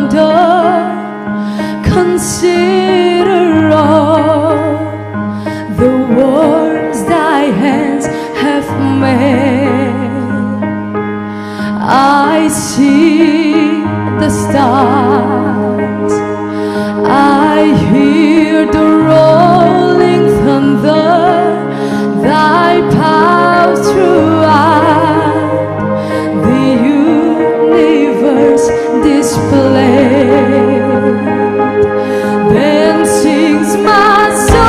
wonder, consider all the worlds thy hands have made. I see the stars, I hear the rolling thunder, thy power throughout the universe displayed. Then sings my soul,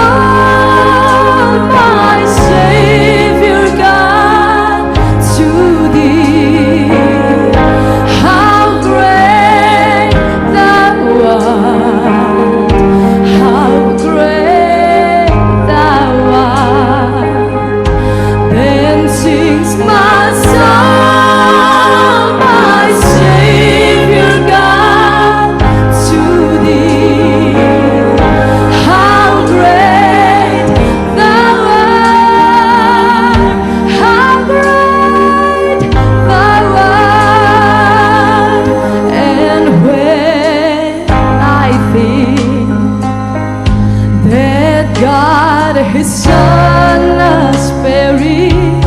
my Savior God, to thee. How great thou art, how great thou art. Then sings my soul, my Savior God, to thee. How great thou art, how great thou art. And when I think that God his Son us buried,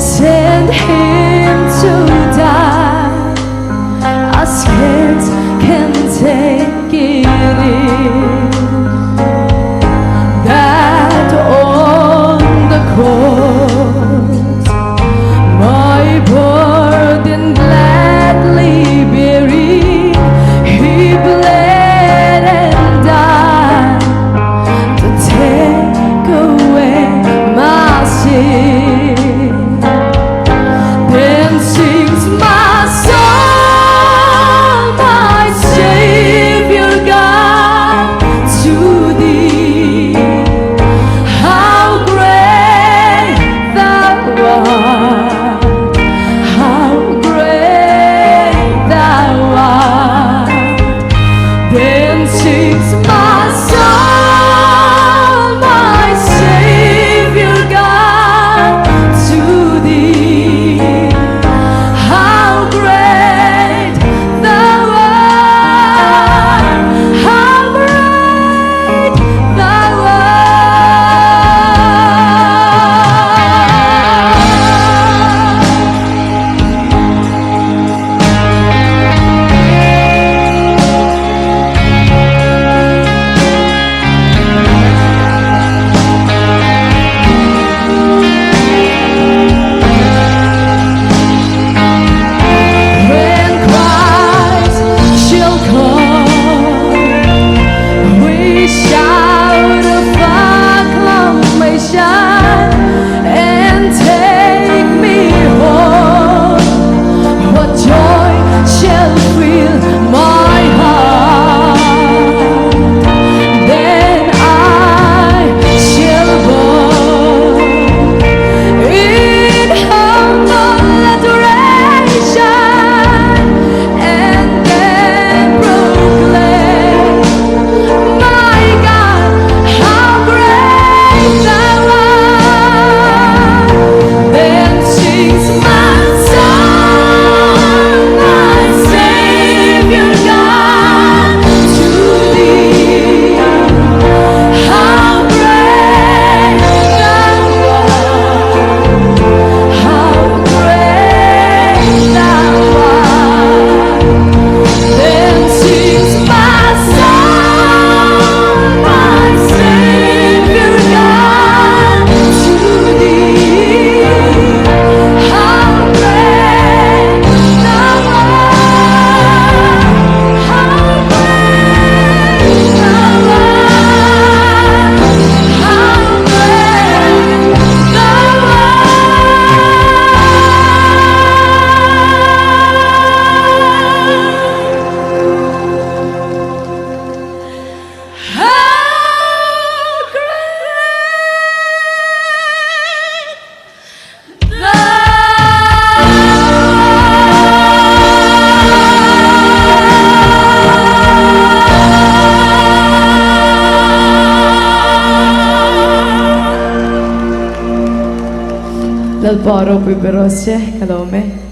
sent him to die, our scares can take it in, that on the cross my burden gladly buried, he bled and died to take away my sin. Then sings my soul, my Savior God, to thee. How great thou art, how great thou art. Then sings my soul, my Savior God, to thee. How great thou art, how great thou When Christ shall come, we shout of acclamation and take me home. What joy shall fill my heart? Then I shall bow in humble adoration and then proclaim, my God, how great thou art. Then sings my soul, my Savior God, to thee. How great thou art, how great thou art. Then sings my soul, my Savior God, to thee. How great thou art, how great thou art, how great thou Dal paro poi per Rosse, Calome.